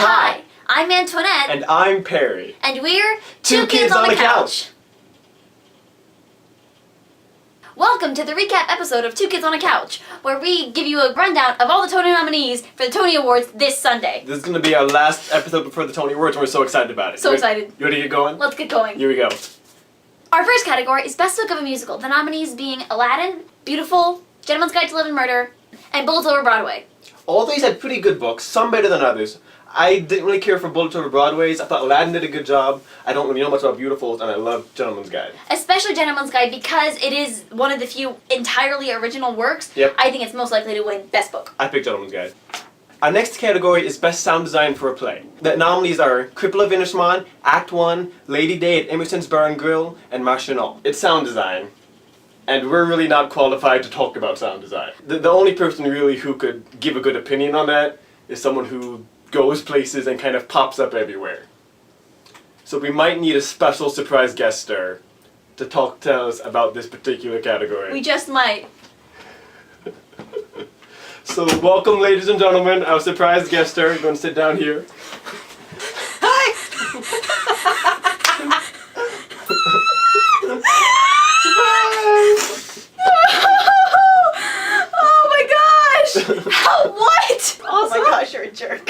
Hi, I'm Antoinette. And I'm Perry. And we're Two Kids on the Couch. Welcome to the recap episode of Two Kids on a Couch, where we give you a rundown of all the Tony nominees for the Tony Awards this Sunday. This is going to be our last episode before the Tony Awards, and we're so excited about it. So excited. You ready to get going? Let's get going. Here we go. Our first category is Best Book of a Musical. The nominees being Aladdin, Beautiful, Gentleman's Guide to Love and Murder, and Bullets Over Broadway. All these had pretty good books, some better than others. I didn't really care for Bullets Over Broadway's. I thought Aladdin did a good job. I don't really know much about Beautiful, and I love Gentleman's Guide. Especially Gentleman's Guide, because it is one of the few entirely original works. Yep. I think it's most likely to win Best Book. I picked Gentleman's Guide. Our next category is Best Sound Design for a Play. The nominees are Cripple of Innismon, Act 1, Lady Day at Emerson's Bar and Grill, and Muscial. It's sound design, and we're really not qualified to talk about sound design. The only person really who could give a good opinion on that is someone who goes places and kind of pops up everywhere. So we might need a special surprise guest star to talk to us about this particular category. We just might. So welcome, ladies and gentlemen, our surprise guest star. You're going to sit down here. Hi! Oh my gosh! What? Oh my gosh, you're a jerk.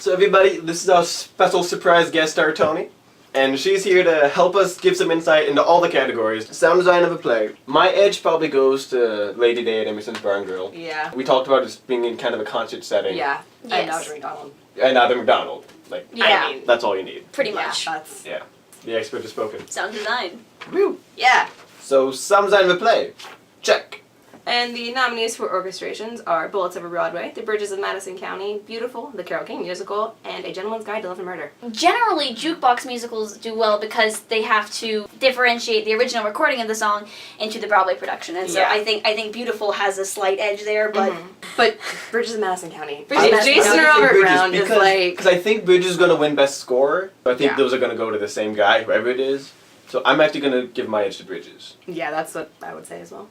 So everybody, this is our special surprise guest star, Tony. And she's here to help us give some insight into all the categories. Sound design of a play. My edge probably goes to Lady Day at Emerson's Bar and Grill. Yeah. We talked about it being in kind of a concert setting. Yeah. Yes. And Dr. McDonald. And Audra McDonald. Like, Yeah. I mean, that's all you need. Pretty yeah, much. that's... Yeah. The expert has spoken. Sound design. Woo! Yeah. So, sound design of a play. Check. And the nominees for orchestrations are Bullets Over Broadway, The Bridges of Madison County, Beautiful, The Carole King Musical, and A Gentleman's Guide to Love and Murder. Generally, jukebox musicals do well because they have to differentiate the original recording of the song into the Broadway production, and so Yeah. I think Beautiful has a slight edge there, but But Bridges of Madison County. Bridges of Madison Jason County. Robert Bridges, Brown is like... Because I think Bridges is going to win Best Score. So I think Yeah. those are going to go to the same guy, whoever it is. So I'm actually going to give my edge to Bridges. Yeah, that's what I would say as well.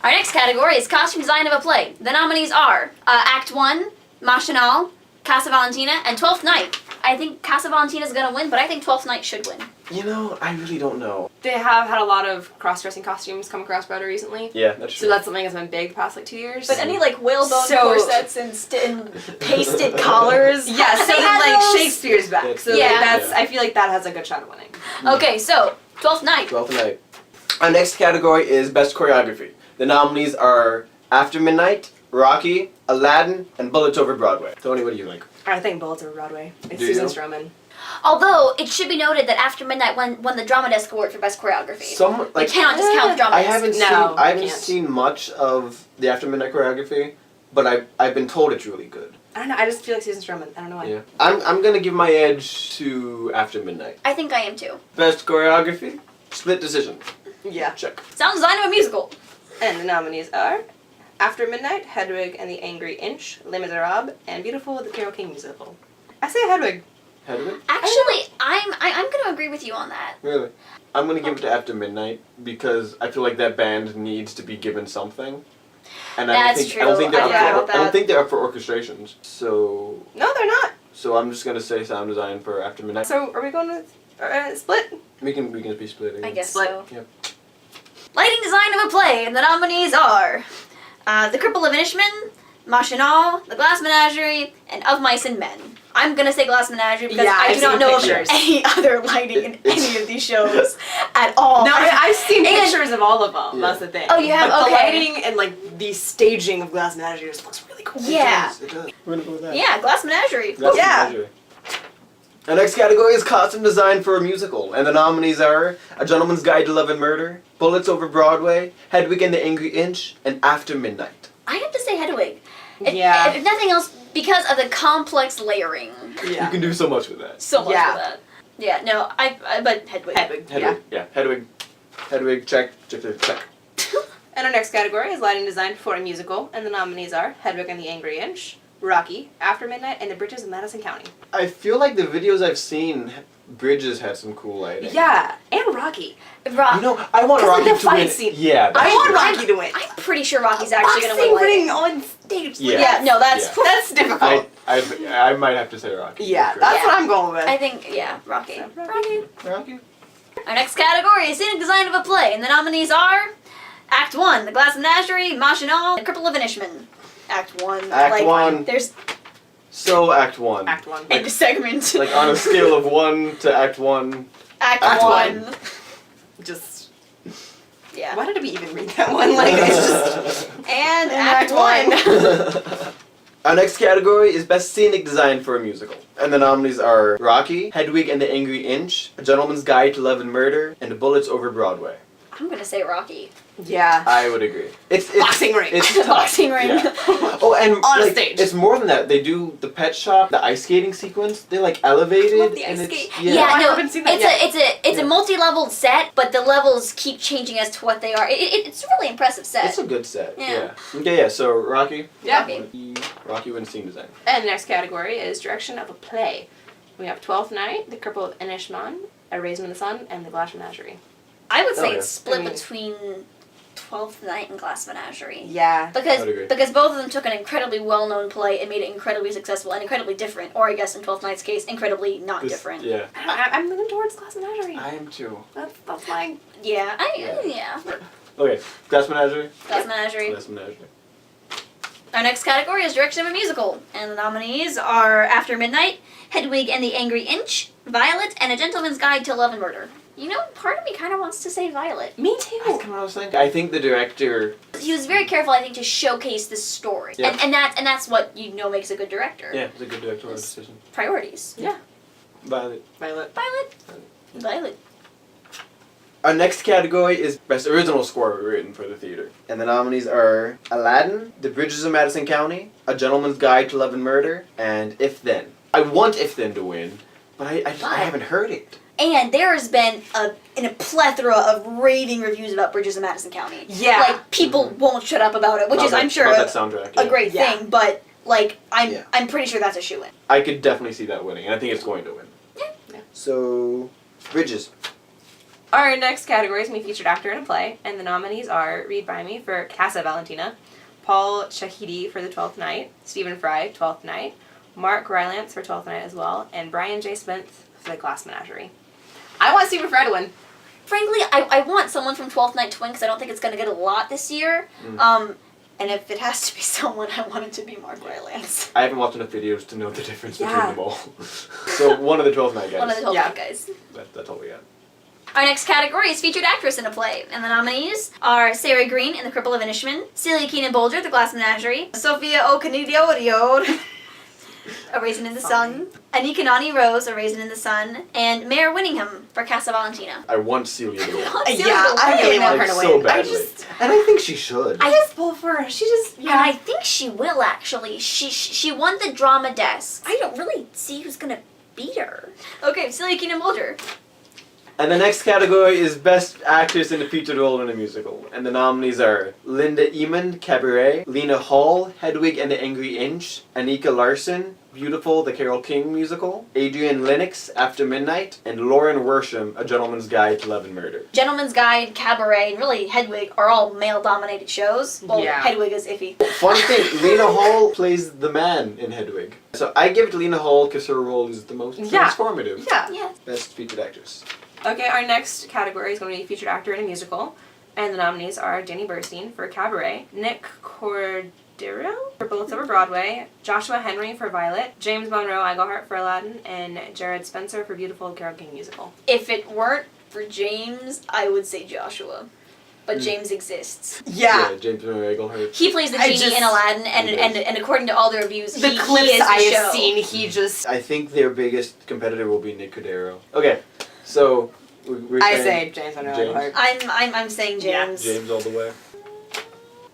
Our next category is Costume Design of a Play. The nominees are Act 1, Machinal, Casa Valentina, and Twelfth Night. I think Casa Valentina is going to win, but I think Twelfth Night should win. You know, I really don't know. They have had a lot of cross-dressing costumes come across Broadway recently. Yeah, that's true. So that's something that's been big the past like 2 years. But any like whalebone So- corsets and pasted collars. Yeah, so They then had like those? Shakespeare's back. So Yeah. like, that's Yeah. I feel like that has a good shot of winning. Okay, so Twelfth Night. 12th Night. Our next category is Best Choreography. The nominees are After Midnight, Rocky, Aladdin, and Bullets Over Broadway. Tony, what do you think? I think Bullets Over Broadway. It's Do Susan you? Stroman. Although it should be noted that After Midnight won the Drama Desk Award for Best Choreography. Some We like cannot discount the Drama I Desk. haven't No, I haven't can't. seen much of the After Midnight choreography, but I've been told it's really good. I don't know. I just feel like Susan Stroman. I don't know why. Yeah. I'm gonna give my edge to After Midnight. I think I am too. Best choreography, split decision. Yeah. Check. Sound design of a musical. And the nominees are After Midnight, Hedwig and the Angry Inch, Les Miserables, and Beautiful, the Carole King Musical. I say Hedwig. Hedwig? Actually, I'm going to agree with you on that. Really? I'm gonna give it to After Midnight because I feel like that band needs to be given something. And That's I don't think true. they're I up agree for, with I don't that. think they're up for orchestrations. So No, they're not. I'm just gonna say sound design for After Midnight. So are we going with split? We can be splitting. I guess Split. so. Yep. Lighting design of a play, and the nominees are The Cripple of Inishman, Machinal, The Glass Menagerie, and Of Mice and Men. I'm gonna say Glass Menagerie because Yeah, I I've do not seen know pictures. of any other lighting in any of these shows at all. No, I've seen And- pictures of all of them. Yeah. That's the thing. Oh, you have? But Okay. the lighting and like the staging of Glass Menagerie just looks really cool. Yeah. It does. We're gonna go with that. Yeah, Glass Menagerie. That's Yeah. the measure. Our next category is costume design for a musical, and the nominees are A Gentleman's Guide to Love and Murder, Bullets Over Broadway, Hedwig and the Angry Inch, and After Midnight. I have to say Hedwig. Yeah. If nothing else, because of the complex layering. You Yeah. can do so much with that. So much Yeah. for that. Yeah, no, but Hedwig. Hedwig. Hedwig. Yeah. Hedwig, check. And our next category is lighting design for a musical, and the nominees are Hedwig and the Angry Inch, Rocky, After Midnight, and The Bridges of Madison County. I feel like the videos I've seen, Bridges had some cool lighting. Yeah, and Rocky. You know, I want 'Cause, Rocky like, the to fight win. scene. Yeah. I want Rocky to win. I'm pretty sure Rocky's actually going to Boxing win. ring on stage. Yeah. Yeah, no, that's Yeah. That's difficult. I might have to say Rocky. Yeah, for that's Yeah. what I'm going with. I think, yeah, Rocky. So, Rocky. Rocky. Our next category is scenic design of a play, and the nominees are Act 1, The Glass Menagerie, Muscial, The Cripple of Inishman. Act 1. Act 1. There's So Act 1. Act 1. end of segment. Like on a scale of 1 to Act 1. Act Act 1. Just, Yeah. why did we even read that one? Like, it's just... And Act Act 1. Our next category is Best Scenic Design for a Musical. And the nominees are Rocky, Hedwig and the Angry Inch, A Gentleman's Guide to Love and Murder, and Bullets Over Broadway. I'm going to say Rocky. Yeah. I would agree. It's Boxing ring. It's tough. Boxing ring. Yeah. Oh, and On a like, stage. it's more than that. They do the pet shop, the ice skating sequence. They like elevated. Love the and ice it's, skate. Yeah. Yeah, I no, haven't seen that it's a multi-leveled set, but the levels keep changing as to what they are. It's a really impressive set. It's a good set. Yeah. Okay, yeah. So Rocky. Yeah. Rocky wins scene design. And the next category is direction of a play. We have 12th Night, The Cripple of Inishman, A Raisin in the Sun, and The Glass Menagerie. I would say Oh, yeah. it's split I mean- between 12th Night and Glass Menagerie. Yeah. Because I would agree. both of them took an incredibly well-known play and made it incredibly successful and incredibly different, or I guess in 12th Night's case, incredibly not different. Yeah. I'm moving towards Glass Menagerie. I am too. That's my... Yeah, yeah. Okay, Glass Menagerie. Glass Menagerie. Glass Menagerie. Our next category is direction of a musical, and the nominees are After Midnight, Hedwig and the Angry Inch, Violet, and A Gentleman's Guide to Love and Murder. You know, part of me kind of wants to say Violet. Me That's too. kind of what I was thinking. I think the director. He was very careful, I think, to showcase the story, Yeah. and that's what you know makes a good director. Yeah, it's a good directorial decision. Priorities. Yeah. Violet. Violet. Violet. Our next category is Best Original Score Written for the Theater. And the nominees are Aladdin, The Bridges of Madison County, A Gentleman's Guide to Love and Murder, and If Then. I want If Then to win, but I haven't heard it. And there has been a plethora of raving reviews about Bridges of Madison County. Yeah. Like, people won't shut up about it, which is, I'm sure, About that soundtrack, a yeah. great Yeah. thing, but, like, Yeah. I'm pretty sure that's a shoo-in. I could definitely see that winning, and I think it's going to win. Yeah. So, Bridges. Our next category is going to be featured actor in a play, and the nominees are Reed Bymey for Casa Valentina, Paul Shahidi for The 12th Night, Stephen Fry, 12th Night, Mark Rylance for 12th Night as well, and Brian J. Smith for The Glass Menagerie. I want Stephen Fry to win. Frankly, I want someone from 12th Night to win, because I don't think it's going to get a lot this year. And if it has to be someone, I want it to be Mark Rylance. I haven't watched enough videos to know the difference between Yeah. them all. So, one of the 12th Night guys. One of the 12th Yeah. Night guys. That's all we got. Our next category is featured actress in a play, and the nominees are Sarah Green in The Cripple of Inishman, Celia Keenan-Bolger, The Glass Menagerie, Sophia Okonedo, A Raisin in the Sun, Anika Nani Rose, A Raisin in the Sun, and Mayor Winningham for Casa Valentina. I want Celia to win. I really want her to so win. badly. And I think she should. I just pull for her. She just... And I think she will, actually. She won the drama desk. I don't really see who's gonna beat her. Okay, Celia Keenan-Bolger. And the next category is Best Actress in a Featured Role in a Musical. And the nominees are Linda Eamon, Cabaret, Lena Hall, Hedwig and the Angry Inch, Anika Larson, Beautiful, the Carole King Musical, Adrienne Lennox, After Midnight, and Lauren Worsham, A Gentleman's Guide to Love and Murder. Gentleman's Guide, Cabaret, and really Hedwig are all male-dominated shows. Well, Yeah. Hedwig is iffy. Fun thing, Lena Hall plays the man in Hedwig. So I give it to Lena Hall because her role is the most Yeah. transformative. Yeah. Yeah. Best Featured Actress. Okay, our next category is going to be featured actor in a musical, and the nominees are Danny Burstein for Cabaret, Nick Cordero for Bullets Over Broadway, Joshua Henry for Violet, James Monroe Iglehart for Aladdin, and Jared Spencer for Beautiful, the Carole King Musical. If it weren't for James, I would say Joshua. But James exists. Yeah, James Eaglehart. He plays the I genie just- in Aladdin, and, He and according to all the reviews, The he clips is the I show. have seen, he just... I think their biggest competitor will be Nick Cordero. Okay, so we're I saying say James Monroe James. Iglehart. I'm saying Yeah. James. James all the way.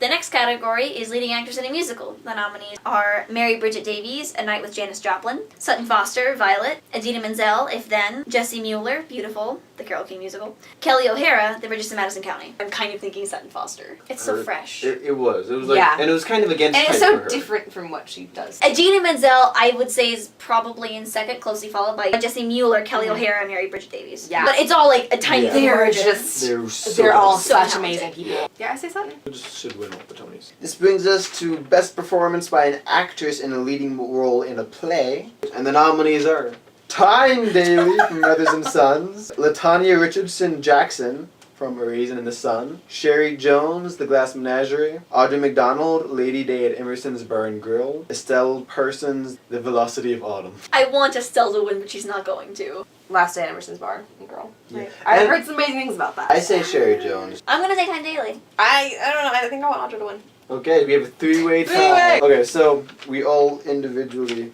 The next category is leading actress in a musical. The nominees are Mary Bridget Davies, A Night with Janis Joplin, Sutton Foster, Violet, Adina Menzel, If Then, Jessie Mueller, Beautiful, the Carole King musical. Kelly O'Hara, The Richest in Madison County. I'm kind of thinking Sutton Foster. It's so fresh. It was. It was like, Yeah. and it was kind of against And it's type so for her. different from what she does. Gina Menzel, I would say, is probably in second, closely followed by Jessie Mueller, Kelly O'Hara, and Mary Bridget Davies. Yeah. But it's all like a tiny Yeah. thing. They're margin. just, They're they're all so such talented. amazing people. Yeah, I say Sutton. They just should win all the Tonys. This brings us to Best Performance by an Actress in a Leading Role in a Play. And the nominees are Tyne Daly from Mothers and Sons, LaTanya Richardson Jackson from A Raisin in the Sun, Sherry Jones, The Glass Menagerie, Audrey McDonald, Lady Day at Emerson's Bar and Grill, Estelle Parsons, The Velocity of Autumn. I want Estelle to win, but she's not going to. Last Day at Emerson's Bar and Girl. Yeah. I've And- heard some amazing things about that. I say Sherry Jones. I'm gonna say Tyne Daly. I don't know. I think I want Audrey to win. Okay, we have a three-way tie. Three-way. Okay, so we all individually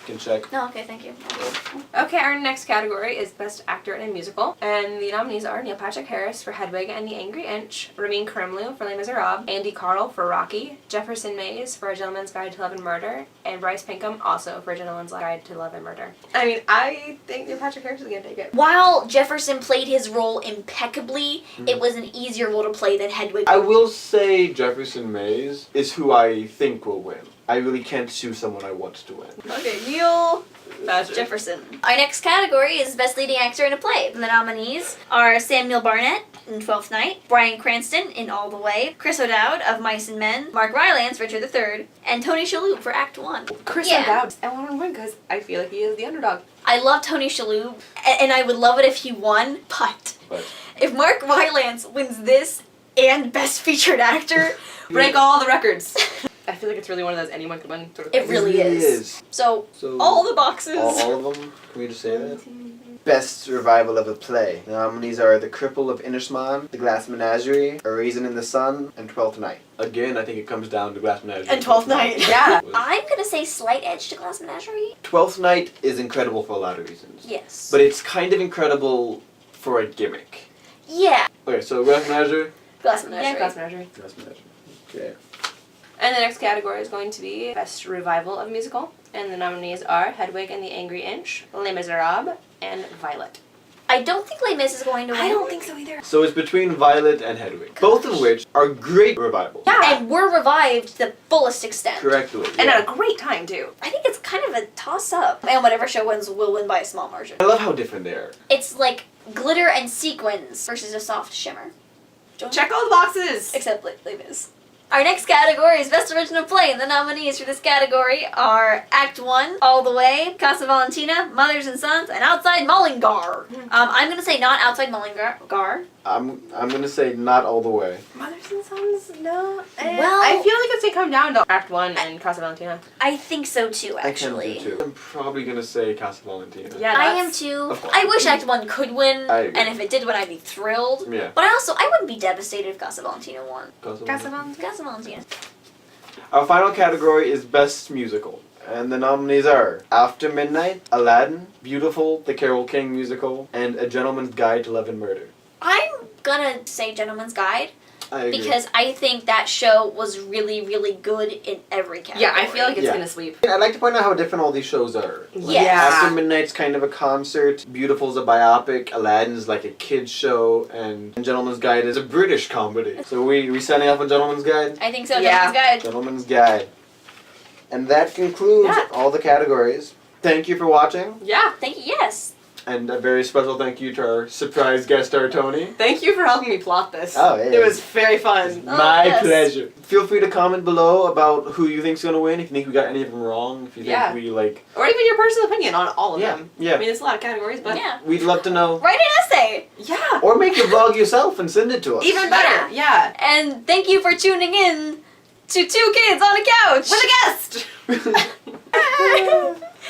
can check. No, okay, thank you. Okay, our next category is Best Actor in a Musical, and the nominees are Neil Patrick Harris for Hedwig and the Angry Inch, Ramin Karimloo for Les Miserables, Andy Carl for Rocky, Jefferson Mays for A Gentleman's Guide to Love and Murder, and Bryce Pinkham also for A Gentleman's Guide to Love and Murder. I mean, I think Neil Patrick Harris is gonna take it. While Jefferson played his role impeccably, it was an easier role to play than Hedwig. I will say Jefferson Mays is who I think will win. I really can't choose someone I want to win. Okay, Neil Jefferson. Our next category is Best Leading Actor in a Play. The nominees are Samuel Barnett in Twelfth Night, Bryan Cranston in All the Way, Chris O'Dowd of Mice and Men, Mark Rylance, Richard III, and Tony Shalhoub for Act 1. Chris Yeah. O'Dowd. I want him to win because I feel like he is the underdog. I love Tony Shalhoub, and I would love it if he won, but But if Mark Rylance wins this and Best Featured Actor, Break all the records. I feel like it's really one of those anyone could win sort of it things. really is. So, So all the boxes. all of them? Can we just say that? Best Revival of a Play. The nominees are The Cripple of Inishmaan, The Glass Menagerie, A Raisin in the Sun, and Twelfth Night. again, I think it comes down to Glass Menagerie. And Twelfth Night. Yeah. I'm gonna say slight edge to Glass Menagerie. Twelfth Night is incredible for a lot of reasons. Yes. But it's kind of incredible for a gimmick. Yeah. Okay, so Glass Menagerie? Glass Yeah, Menagerie. Glass Menagerie. Glass Menagerie. Okay. And the next category is going to be Best Revival of Musical. And the nominees are Hedwig and the Angry Inch, Les Miserables, and Violet. I don't think Les Mis is going to win. I don't think so either. So it's between Violet and Hedwig. Both of which are great revivals. Yeah. And were revived to the fullest extent. Correctly. And yeah. at a great time, too. I think it's kind of a toss-up. And whatever show wins will win by a small margin. I love how different they are. It's like glitter and sequins versus a soft shimmer. Check all the boxes! Except Les Mis. Our next category is Best Original Play, and the nominees for this category are Act 1, All the Way, Casa Valentina, Mothers and Sons, and Outside Mullingar. I'm gonna say not Outside Mullingar. I'm gonna say not all the way. Mothers and Sons? No. Well- I feel like it's going to come down to Act 1 and Casa Valentina. I think so too, I actually. can do too. I'm probably gonna say Casa Valentina. Yeah, I am that's- too. Of course. I wish Act 1 could win, I agree. and if it did win, I'd be thrilled. Yeah. But I wouldn't be devastated if Casa Valentina won. Casa Valentina. Casa Valentina. Our final category is Best Musical. And the nominees are After Midnight, Aladdin, Beautiful, the Carole King musical, and A Gentleman's Guide to Love and Murder. I'm gonna say Gentleman's Guide, I agree. because I think that show was really, really good in every category. Yeah, I feel like it's Yeah. going to sweep. I'd like to point out how different all these shows are. Yes. After Midnight's kind of a concert, Beautiful's a biopic, Aladdin's like a kid's show, and Gentleman's Guide is a British comedy. So we signing off on Gentleman's Guide? I think so. Yeah. Gentleman's Guide. Gentleman's Guide. And that concludes Yeah. all the categories. Thank you for watching, Yeah. Thank you. Yes. And a very special thank you to our surprise guest star, Tony. Thank you for helping me plot this. Oh, yeah. It was very fun. Oh, My yes. pleasure. Feel free to comment below about who you think's gonna win, if you think we got any of them wrong, if you think Yeah. we like... Or even your personal opinion on all of Yeah, them. yeah. I mean, it's a lot of categories, but Yeah. We'd love to know. Write an essay. yeah. or make a vlog yourself and send it to us. Even better. Yeah. And thank you for tuning in to Two Kids on a Couch. With a guest!